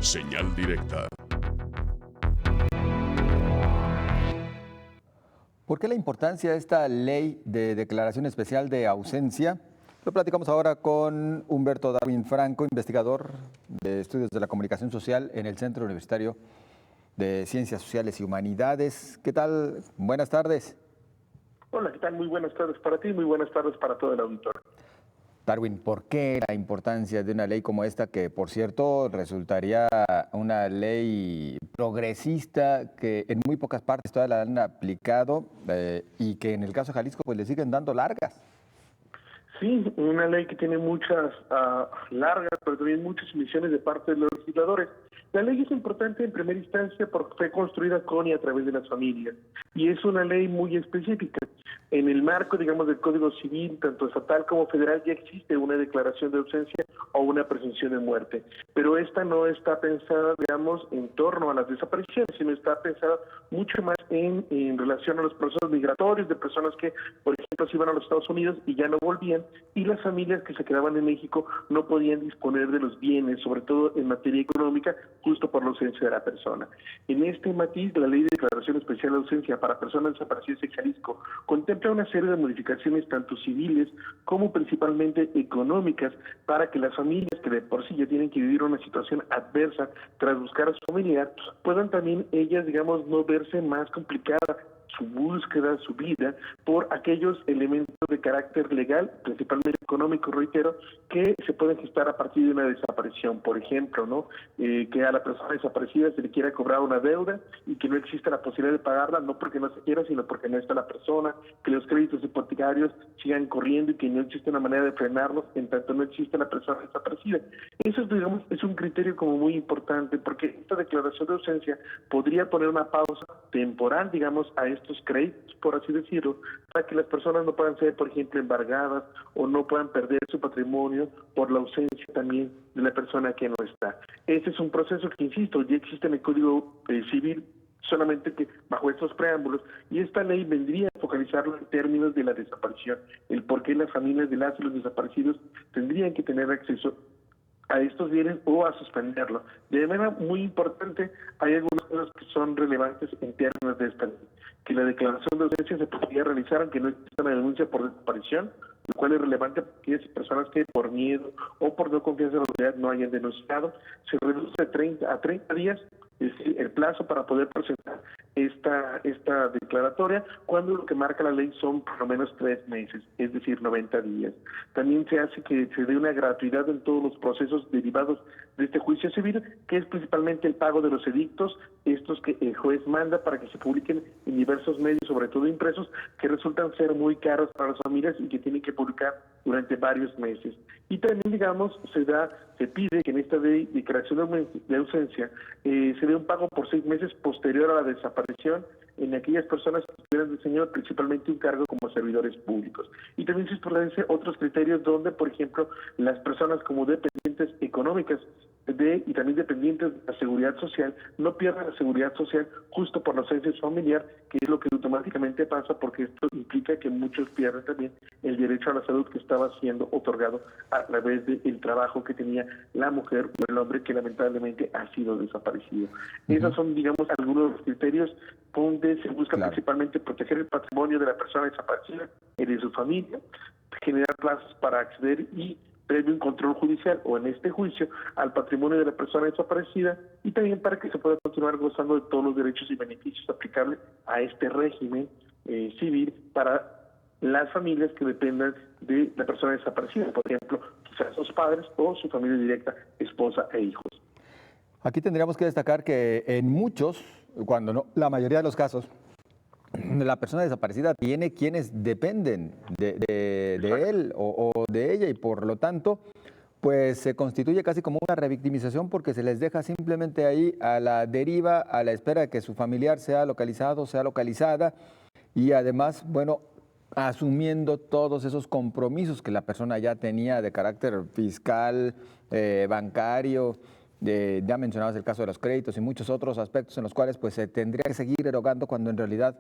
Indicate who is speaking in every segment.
Speaker 1: Señal directa.
Speaker 2: ¿Por qué la importancia de esta ley de declaración especial de ausencia? Lo platicamos ahora con Humberto Darwin Franco, investigador de estudios de la comunicación social en el Centro Universitario de Ciencias Sociales y Humanidades. ¿Qué tal? Buenas tardes.
Speaker 3: Hola, ¿qué tal? Muy buenas tardes para ti, muy buenas tardes para todo el auditorio.
Speaker 2: Darwin, ¿por qué la importancia de una ley como esta, que por cierto resultaría una ley progresista que en muy pocas partes todavía la han aplicado y que en el caso de Jalisco pues le siguen dando largas?
Speaker 3: Sí, una ley que tiene muchas largas, pero también muchas emisiones de parte de los legisladores. La ley es importante en primera instancia porque fue construida con y a través de las familias, y es una ley muy específica. En el marco, digamos, del Código Civil, tanto estatal como federal, ya existe una declaración de ausencia o una presunción de muerte, pero esta no está pensada, digamos, en torno a las desapariciones, sino está pensada mucho más en relación a los procesos migratorios de personas que, por ejemplo, se iban a los Estados Unidos y ya no volvían, y las familias que se quedaban en México no podían disponer de los bienes, sobre todo en materia económica, justo por la ausencia de la persona. En este matiz, la Ley de Declaración Especial de Ausencia para Personas Desaparecidas en Jalisco contempla una serie de modificaciones tanto civiles como principalmente económicas para que las familias que de por sí ya tienen que vivir una situación adversa tras buscar a su familiar puedan también ellas, digamos, no verse más complicada su búsqueda, su vida, por aquellos elementos de carácter legal, principalmente económico, reitero, que se pueden gestar a partir de una desaparición. Por ejemplo, ¿no? Que a la persona desaparecida se le quiera cobrar una deuda y que no exista la posibilidad de pagarla, no porque no se quiera, sino porque no está la persona, que los créditos hipotecarios sigan corriendo y que no existe una manera de frenarlos en tanto no existe la persona desaparecida. Eso, digamos, es un criterio como muy importante, porque esta declaración de ausencia podría poner una pausa temporal, digamos, a estos créditos, por así decirlo, para que las personas no puedan ser, por ejemplo, embargadas o no puedan perder su patrimonio por la ausencia también de la persona que no está. Este es un proceso que, insisto, ya existe en el Código Civil, solamente que bajo estos preámbulos, y esta ley vendría a focalizarlo en términos de la desaparición, el por qué las familias de las y los desaparecidos tendrían que tener acceso a estos bienes o a suspenderlo. De manera muy importante, hay algunas cosas que son relevantes en términos de esta ley, que la declaración de ausencia se podría realizar aunque no exista una denuncia por desaparición, lo cual es relevante para aquellas personas que por miedo o por no confianza en la autoridad no hayan denunciado. Se reduce de 30 a 30 días, es decir, el plazo para poder presentar esta declaratoria, cuando lo que marca la ley son por lo menos 3 meses, es decir, 90 días. También se hace que se dé una gratuidad en todos los procesos derivados de este juicio civil, que es principalmente el pago de los edictos, estos que el juez manda para que se publiquen en diversos medios, sobre todo impresos, que resultan ser muy caros para las familias y que tienen que publicar durante varios meses. Y también, digamos, se pide que en esta declaración de ausencia se dé un pago por 6 meses posterior a la desaparición en aquellas personas que tuvieran desempeñado principalmente un cargo como servidores públicos. Y también se establecen otros criterios donde, por ejemplo, las personas como dependientes económicas y también dependientes de la seguridad social no pierdan la seguridad social justo por la ausencia familiar, que es lo que automáticamente pasa, porque esto implica que muchos pierden también el derecho a la salud que estaba siendo otorgado a través del trabajo que tenía la mujer o el hombre que lamentablemente ha sido desaparecido. Esos son, digamos, algunos de los criterios donde se busca principalmente proteger el patrimonio de la persona desaparecida y de su familia, generar plazos para acceder y previo un control judicial o en este juicio al patrimonio de la persona desaparecida, y también para que se pueda continuar gozando de todos los derechos y beneficios aplicables a este régimen civil para las familias que dependan de la persona desaparecida, por ejemplo, quizás sus padres o su familia directa, esposa e hijos.
Speaker 2: Aquí tendríamos que destacar que en muchos, cuando no, la mayoría de los casos, la persona desaparecida tiene quienes dependen de él o de ella, y por lo tanto, pues se constituye casi como una revictimización, porque se les deja simplemente ahí a la deriva, a la espera de que su familiar sea localizado, sea localizada, y además, bueno, asumiendo todos esos compromisos que la persona ya tenía de carácter fiscal, bancario. Ya mencionabas el caso de los créditos y muchos otros aspectos en los cuales pues se tendría que seguir erogando, cuando en realidad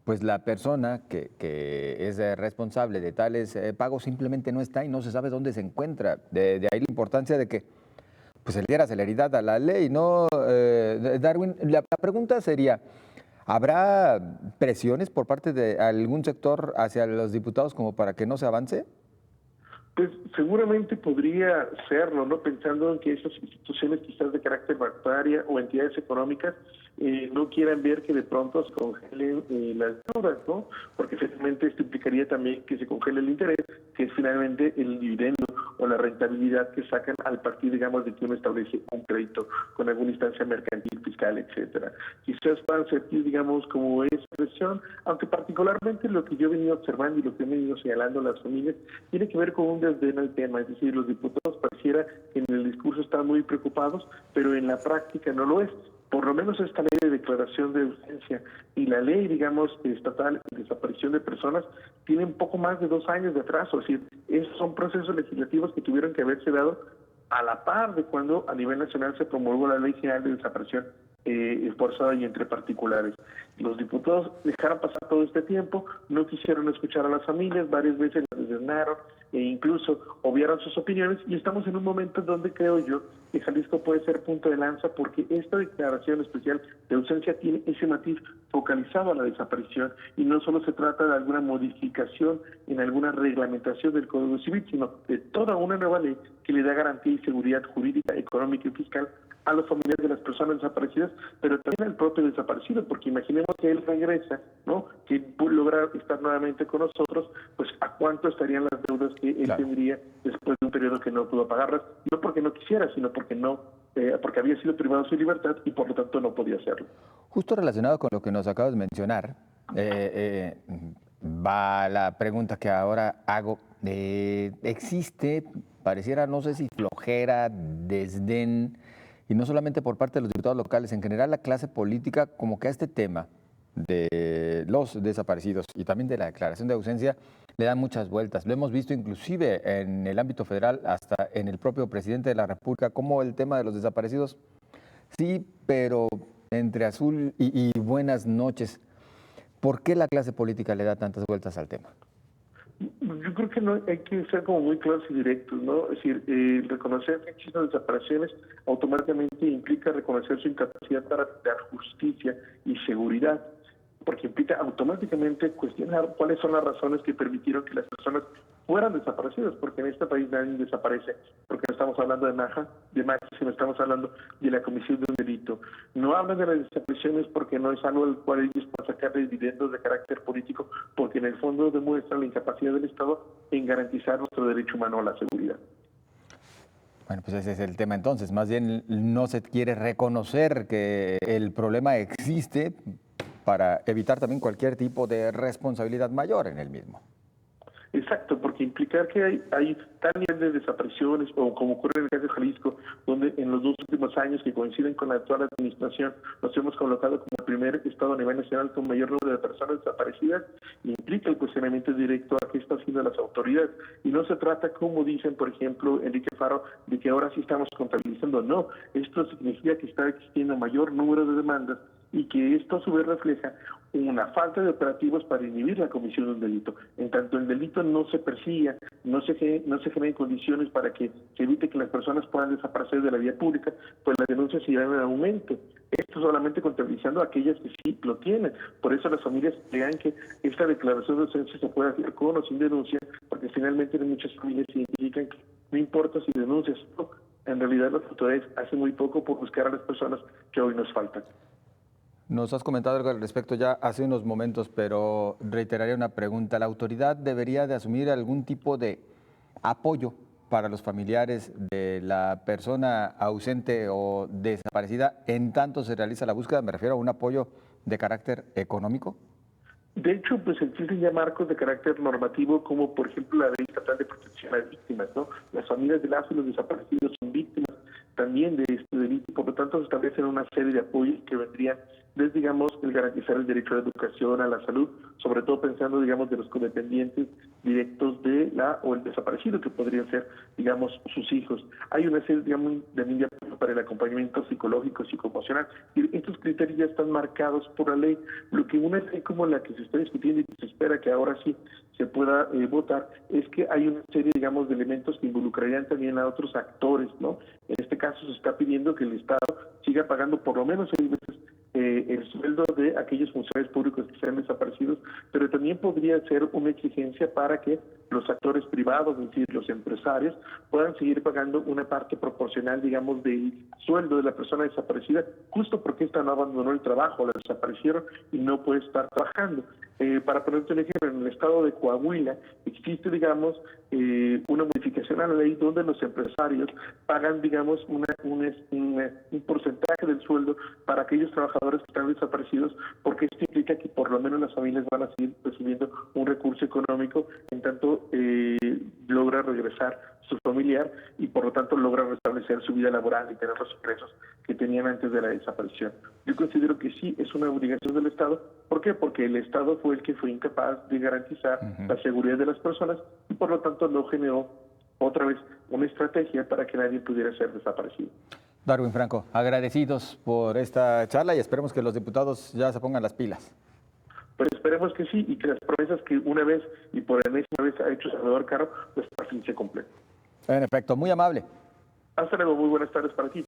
Speaker 2: pues la persona que es responsable de tales pagos simplemente no está y no se sabe dónde se encuentra. De ahí la importancia de que pues se le diera celeridad a la ley, ¿no? Darwin, la pregunta sería, ¿habrá presiones por parte de algún sector hacia los diputados como para que no se avance?
Speaker 3: Pues seguramente podría serlo, ¿no? Pensando en que esas instituciones quizás de carácter bancaria o entidades económicas no quieran ver que de pronto se congelen las deudas, ¿no? Porque finalmente esto implicaría también que se congele el interés, que es finalmente el dividendo o la rentabilidad que sacan al partir, digamos, de que uno establece un crédito con alguna instancia mercantil, fiscal, etcétera. Quizás puedan sentir, digamos, como esa presión, aunque particularmente lo que yo he venido observando y lo que he venido señalando a las familias tiene que ver con un desdén al tema, es decir, los diputados pareciera que en el discurso están muy preocupados, pero en la práctica no lo es. Por lo menos esta ley de declaración de urgencia y la ley, digamos, estatal de desaparición de personas tienen poco más de 2 años de atraso. Es decir, esos son procesos legislativos que tuvieron que haberse dado a la par de cuando a nivel nacional se promulgó la Ley General de Desaparición forzada y entre particulares. Los diputados dejaron pasar todo este tiempo, no quisieron escuchar a las familias, varias veces las desdeñaron e incluso obviaron sus opiniones, y estamos en un momento en donde creo yo que Jalisco puede ser punto de lanza porque esta declaración especial de ausencia tiene ese matiz focalizado a la desaparición y no solo se trata de alguna modificación en alguna reglamentación del Código Civil, sino de toda una nueva ley que le da garantía y seguridad jurídica, económica y fiscal a los familiares de las personas desaparecidas, pero también al propio desaparecido, porque imaginemos que él regresa, ¿no? Que logra estar nuevamente con nosotros, pues ¿a cuánto estarían las deudas que él tendría después de un periodo que no pudo pagarlas? No porque no quisiera, sino porque no, porque había sido privado de su libertad y por lo tanto no podía hacerlo.
Speaker 2: Justo relacionado con lo que nos acabas de mencionar, va la pregunta que ahora hago. ¿Existe, pareciera, no sé si flojera, desdén, y no solamente por parte de los diputados locales, en general la clase política, como que a este tema de los desaparecidos y también de la declaración de ausencia le dan muchas vueltas? Lo hemos visto inclusive en el ámbito federal, hasta en el propio presidente de la República, como el tema de los desaparecidos, sí, pero entre azul y buenas noches. ¿Por qué la clase política le da tantas vueltas al tema?
Speaker 3: Yo creo que no hay que ser como muy claros y directos, ¿no? Es decir, reconocer que existen desapariciones automáticamente implica reconocer su incapacidad para dar justicia y seguridad, porque implica automáticamente cuestionar cuáles son las razones que permitieron que las personas fueran desaparecidas, porque en este país nadie desaparece, porque no estamos hablando de Maja, sino estamos hablando de la comisión de un delito. No hablan de las desapariciones porque no es algo al cual ellos puedan sacar dividendos de carácter político, porque en el fondo demuestra la incapacidad del Estado en garantizar nuestro derecho humano a la seguridad.
Speaker 2: Bueno, pues ese es el tema entonces. Más bien no se quiere reconocer que el problema existe para evitar también cualquier tipo de responsabilidad mayor en el mismo.
Speaker 3: Exacto, porque implicar que hay tal nivel de desapariciones, o como ocurre en el caso de Jalisco, donde en los 2 últimos años que coinciden con la actual administración, nos hemos colocado como el primer estado a nivel nacional con mayor número de personas desaparecidas, implica el cuestionamiento directo a qué están haciendo las autoridades. Y no se trata, como dicen, por ejemplo, Enrique Faro, de que ahora sí estamos contabilizando. No, esto significa que está existiendo mayor número de demandas y que esto a su vez refleja una falta de operativos para inhibir la comisión de un delito. En tanto el delito no se persiga, no se generen condiciones para que se evite que las personas puedan desaparecer de la vía pública, pues las denuncias irán en aumento. Esto solamente contabilizando a aquellas que sí lo tienen. Por eso las familias crean que esta declaración de ausencia se puede hacer con o sin denuncia, porque finalmente muchas familias se identifican que no importa si denuncias o no. En realidad las autoridades hacen muy poco por buscar a las personas que hoy nos faltan.
Speaker 2: Nos has comentado algo al respecto ya hace unos momentos, pero reiteraría una pregunta. ¿La autoridad debería de asumir algún tipo de apoyo para los familiares de la persona ausente o desaparecida en tanto se realiza la búsqueda? Me refiero a un apoyo de carácter económico.
Speaker 3: De hecho, pues existen ya marcos de carácter normativo, como por ejemplo la Ley Estatal de Protección a Víctimas, ¿no? Las familias de las y los desaparecidos son víctimas también de este delito, por lo tanto se establecen una serie de apoyos que vendrían desde, digamos, el garantizar el derecho a la educación, a la salud, sobre todo pensando, digamos, de los codependientes directos de la o el desaparecido, que podrían ser, digamos, sus hijos. Hay una serie, digamos, de medidas para el acompañamiento psicológico, psicoemocional, y estos criterios ya están marcados por la ley. Lo que una ley como la que se está discutiendo y que se espera que ahora sí se pueda votar, es que hay una serie, digamos, de elementos que involucrarían también a otros actores, ¿no? En este caso se está pidiendo que el Estado siga pagando por lo menos 6 veces el sueldo de aquellos funcionarios públicos que sean desaparecidos, pero también podría ser una exigencia para que los actores privados, es decir, los empresarios, puedan seguir pagando una parte proporcional, digamos, del sueldo de la persona desaparecida, justo porque ésta no abandonó el trabajo, la desaparecieron y no puede estar trabajando. Para ponerte un ejemplo, en el estado de Coahuila existe, digamos, una modificación a la ley donde los empresarios pagan, digamos, un porcentaje del sueldo para aquellos trabajadores que están desaparecidos, porque esto implica que por lo menos las familias van a seguir recibiendo un recurso económico en tanto logra regresar su familiar y por lo tanto logra restablecer su vida laboral y tener los ingresos que tenían antes de la desaparición. Yo considero que sí es una obligación del Estado. ¿Por qué? Porque el Estado fue el que fue incapaz de garantizar la seguridad de las personas y por lo tanto no generó otra vez una estrategia para que nadie pudiera ser desaparecido.
Speaker 2: Darwin Franco, agradecidos por esta charla y esperemos que los diputados ya se pongan las pilas.
Speaker 3: Pues esperemos que sí y que las promesas que una vez y por enésima vez ha hecho Salvador Carro, pues por fin se cumplen.
Speaker 2: En efecto, muy amable.
Speaker 3: Hasta luego, muy buenas tardes para ti.